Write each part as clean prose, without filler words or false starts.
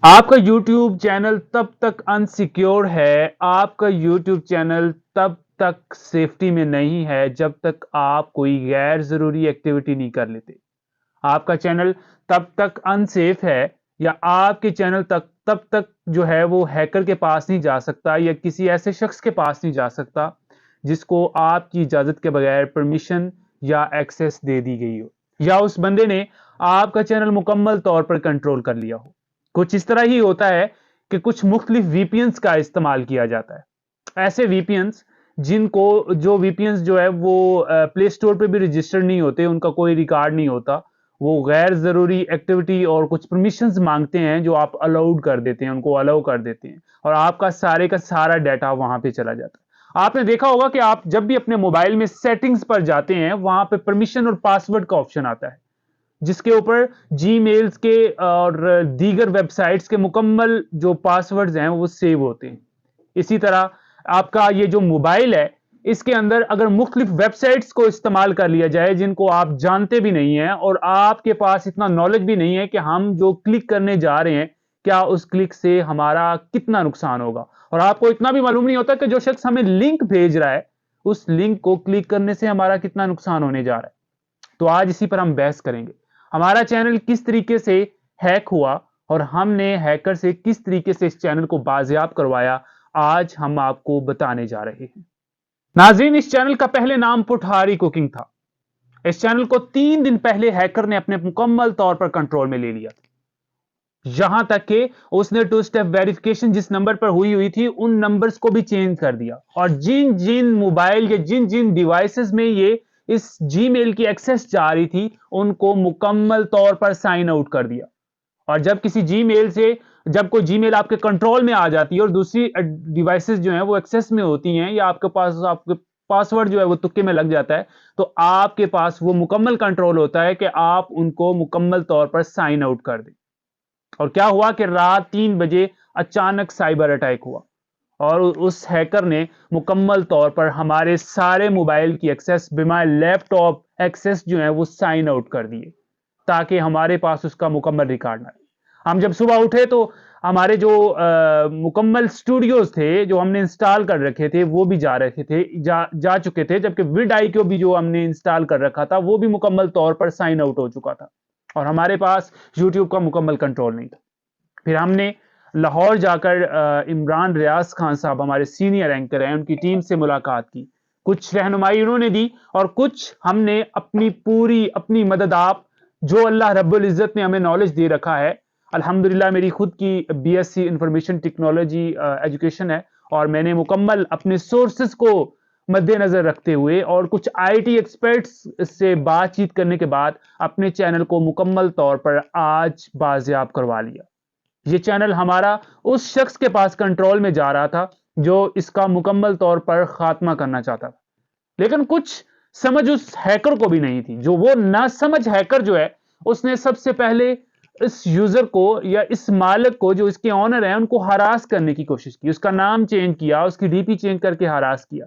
आपका YouTube channel तब तक अनसिक्योर है, आपका यूट्यूब चैनल तब तक सेफ्टी में नहीं है, जब तक आप कोई गैर ज़रूरी एक्टिविटी नहीं कर लेते। आपका चैनल तब तक अनसेफ है या आपके चैनल तक तब तक जो है वो हैकर के पास नहीं जा सकता या किसी ऐसे शख्स के पास नहीं जा सकता, जिसको आपकी इजाज़त के बगैर परमिशन या एक्सेस दे दी गई हो या उस बंदे ने आपका चैनल मुकम्मल तौर पर कंट्रोल कर लिया हो। कुछ इस तरह ही होता है कि कुछ मुख्तलिफ वीपीएन्स का इस्तेमाल किया जाता है। ऐसे वीपीएन्स जिनको जो वीपीएन्स जो है वो प्ले स्टोर पे भी रजिस्टर्ड नहीं होते, उनका कोई रिकॉर्ड नहीं होता। वो गैर ज़रूरी एक्टिविटी और कुछ परमिशंस मांगते हैं जो आप अलाउड कर देते हैं, उनको अलाउ कर देते हैं और आपका सारे का सारा डाटा वहां पे चला जाता है। आपने देखा होगा कि आप जब भी अपने मोबाइल में सेटिंग्स पर जाते हैं, वहां पे परमिशन और पासवर्ड का ऑप्शन आता है, जिसके ऊपर जीमेल्स के और दीगर वेबसाइट्स के मुकम्मल जो पासवर्ड्स हैं वो सेव होते हैं। इसी तरह आपका ये जो मोबाइल है, इसके अंदर अगर मुख्तलिफ वेबसाइट्स को इस्तेमाल कर लिया जाए जिनको आप जानते भी नहीं हैं और आपके पास इतना नॉलेज भी नहीं है कि हम जो क्लिक करने जा रहे हैं, क्या उस क्लिक से हमारा कितना नुकसान होगा, और आपको इतना भी मालूम नहीं होता कि जो शख्स हमें लिंक भेज रहा है, उस लिंक को क्लिक करने से हमारा कितना नुकसान होने जा रहा है। तो आज इसी पर हम बहस करेंगे। हमारा चैनल किस तरीके से हैक हुआ और हमने हैकर से किस तरीके से इस चैनल को बाजियाब करवाया, आज हम आपको बताने जा रहे हैं। नाज़रीन, इस चैनल का पहले नाम पुठारी कुकिंग था। इस चैनल को 3 दिन पहले हैकर ने अपने मुकम्मल तौर पर कंट्रोल में ले लिया था। यहां तक कि उसने 2 स्टेप वेरिफिकेशन जिस नंबर पर हुई थी, उन नंबर्स को भी चेंज कर दिया और जिन जिन मोबाइल या जिन जिन डिवाइसेस में ये इस जीमेल की एक्सेस जा रही थी, उनको मुकम्मल तौर पर साइन आउट कर दिया। और जब किसी जीमेल से जब कोई जीमेल आपके कंट्रोल में आ जाती है और दूसरी डिवाइसेस जो हैं वो एक्सेस में होती हैं या आपके पासवर्ड जो है वो तुक्के में लग जाता है, तो आपके पास वो मुकम्मल कंट्रोल होता है कि आप उनको मुकम्मल तौर पर साइन आउट कर दें। और क्या हुआ कि रात 3 बजे अचानक साइबर अटैक हुआ और उस हैकर ने मुकम्मल तौर पर हमारे सारे मोबाइल की एक्सेस, बीमार लैपटॉप एक्सेस जो है वो साइन आउट कर दिए, ताकि हमारे पास उसका मुकम्मल रिकॉर्ड ना रहे। हम जब सुबह उठे तो हमारे जो मुकम्मल स्टूडियोज थे जो हमने इंस्टॉल कर रखे थे वो भी जा चुके थे, जबकि विड आई को भी जो हमने इंस्टॉल कर रखा था वो भी मुकम्मल तौर पर साइन आउट हो चुका था और हमारे पास यूट्यूब का मुकम्मल कंट्रोल नहीं था। फिर हमने लाहौर जाकर इमरान रियाज खान साहब हमारे सीनियर एंकर हैं, उनकी टीम से मुलाकात की। कुछ रहनुमाई उन्होंने दी और कुछ हमने अपनी पूरी अपनी मदद आप जो अल्लाह रब्बुल इज़्ज़त ने हमें नॉलेज दे रखा है। अल्हम्दुलिल्लाह मेरी खुद की बीएससी इंफॉर्मेशन टेक्नोलॉजी एजुकेशन है और मैंने मुकम्मल अपने सोर्सेज को मद्देनजर रखते हुए और कुछ आईटी एक्सपर्ट्स से बातचीत करने के बाद अपने चैनल को मुकम्मल तौर पर आज बाजियाब करवा लिया। ये चैनल हमारा उस शख्स के पास कंट्रोल में जा रहा था जो इसका मुकम्मल तौर पर खात्मा करना चाहता था, लेकिन कुछ समझ उस हैकर को भी नहीं थी। जो वो नासमझ हैकर जो है, उसने सबसे पहले इस यूजर को या इस मालिक को जो इसके ऑनर है उनको हरास करने की कोशिश की, उसका नाम चेंज किया, उसकी डीपी चेंज करके हरास किया।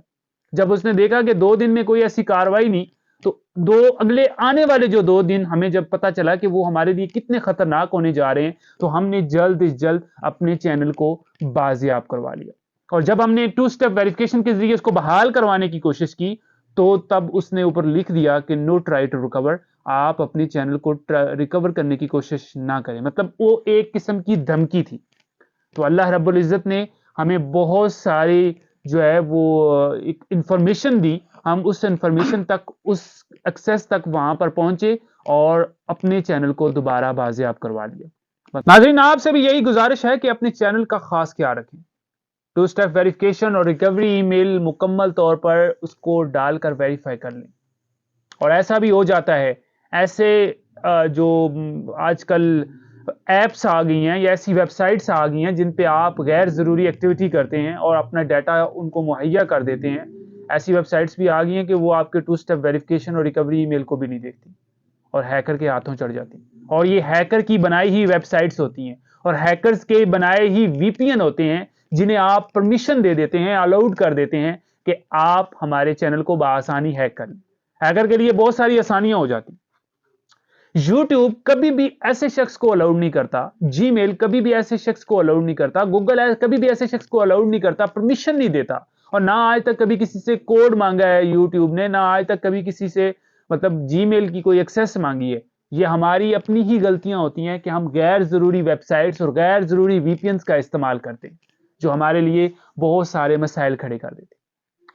जब उसने देखा कि 2 दिन में कोई ऐसी कार्रवाई नहीं, तो दो अगले आने वाले जो 2 दिन हमें जब पता चला कि वो हमारे लिए कितने खतरनाक होने जा रहे हैं, तो हमने जल्द से जल्द अपने चैनल को बाजियाब करवा लिया। और जब हमने 2 स्टेप वेरिफिकेशन के जरिए उसको बहाल करवाने की कोशिश की, तो तब उसने ऊपर लिख दिया कि नो ट्राई टू रिकवर, आप अपने चैनल को रिकवर करने की कोशिश ना करें। मतलब वो एक किस्म की धमकी थी। तो अल्लाह रब्बुल इज़्ज़त ने हमें बहुत सारी जो है वो एक इंफॉर्मेशन दी। हम उस इंफॉर्मेशन तक, उस एक्सेस तक वहां पर पहुंचे और अपने चैनल को दोबारा बाजियाब करवा लिया। नाज़रीन, आपसे भी यही गुजारिश है कि अपने चैनल का खास ख्याल रखें। 2 स्टेप वेरिफिकेशन और रिकवरी ईमेल मुकम्मल तौर पर उसको डालकर वेरीफाई कर लें। और ऐसा भी हो जाता है, ऐसे जो आजकल ऐप्स आ गई हैं या ऐसी वेबसाइट्स आ गई हैं जिन पे आप गैर ज़रूरी एक्टिविटी करते हैं और अपना डाटा उनको मुहैया कर देते हैं। ऐसी वेबसाइट्स भी आ गई हैं कि वो आपके 2 स्टेप वेरिफिकेशन और रिकवरी ईमेल को भी नहीं देखती और हैकर के हाथों चढ़ जाती हैं। और ये हैकर की बनाई ही वेबसाइट्स होती हैं और हैकर्स के बनाए ही वीपीएन होते हैं, जिन्हें आप परमिशन दे देते हैं, अलाउड कर देते हैं कि आप हमारे चैनल को बआसानी हैक कर लें। हैकर के लिए बहुत सारी आसानियां हो जाती। यूट्यूब कभी भी ऐसे शख्स को अलाउड नहीं करता, जीमेल कभी भी ऐसे शख्स को अलाउड नहीं करता, गूगल कभी भी ऐसे शख्स को अलाउड नहीं करता, परमिशन नहीं देता। और ना आज तक कभी किसी से कोड मांगा है यूट्यूब ने, ना आज तक कभी किसी से मतलब जीमेल की कोई एक्सेस मांगी है। ये हमारी अपनी ही गलतियां होती हैं कि हम गैर जरूरी वेबसाइट्स और गैर जरूरी वीपीएन्स का इस्तेमाल करते हैं, जो हमारे लिए बहुत सारे मसाइल खड़े कर देते हैं।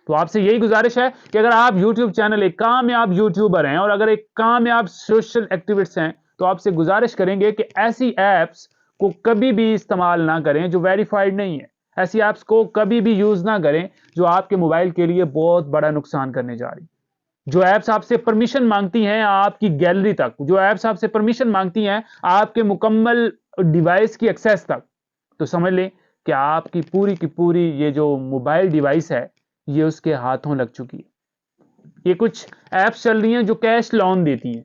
तो आपसे यही गुजारिश है कि अगर आप YouTube चैनल एक कामयाब यूट्यूबर हैं और अगर एक कामयाब सोशल एक्टिविस्ट हैं, तो आपसे गुजारिश करेंगे कि ऐसी ऐप्स को कभी भी इस्तेमाल ना करें जो वेरीफाइड नहीं है। ऐसी ऐप्स को कभी भी यूज ना करें जो आपके मोबाइल के लिए बहुत बड़ा नुकसान करने जा रही। जो ऐप्स आपसे परमिशन मांगती हैं आपकी गैलरी तक, जो ऐप्स आपसे परमिशन मांगती हैं आपके मुकम्मल डिवाइस की एक्सेस तक, तो समझ लें कि आपकी पूरी की पूरी ये जो मोबाइल डिवाइस है ये उसके हाथों लग चुकी है। ये कुछ ऐप्स चल रही हैं जो कैश लोन देती हैं,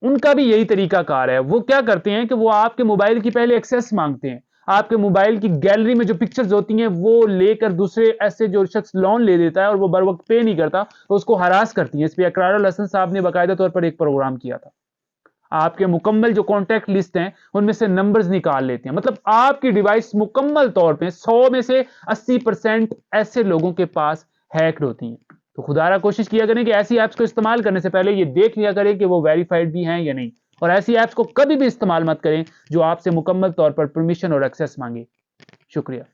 उनका भी यही तरीका कार है। वो क्या करते हैं कि वो आपके मोबाइल की पहले एक्सेस मांगते हैं, आपके मोबाइल की गैलरी में जो पिक्चर्स होती हैं वो लेकर दूसरे ऐसे जो शख्स लोन ले देता है और वो बर वक्त पे नहीं करता तो उसको हरास करती हैं। इस पर इकरारुल हसन साहब ने बाकायदा तौर पर एक प्रोग्राम किया था। आपके मुकम्मल जो कॉन्टैक्ट लिस्ट हैं उनमें से नंबर्स निकाल लेते हैं। मतलब आपकी डिवाइस मुकम्मल तौर पे 100 में से 80% ऐसे लोगों के पास हैक्ड होती हैं। तो खुदारा कोशिश किया करें कि ऐसी ऐप्स को इस्तेमाल करने से पहले ये देख लिया करें कि वो वेरीफाइड भी हैं या नहीं, और ऐसी ऐप्स को कभी भी इस्तेमाल मत करें जो आपसे मुकम्मल तौर पर परमिशन और एक्सेस मांगे। शुक्रिया।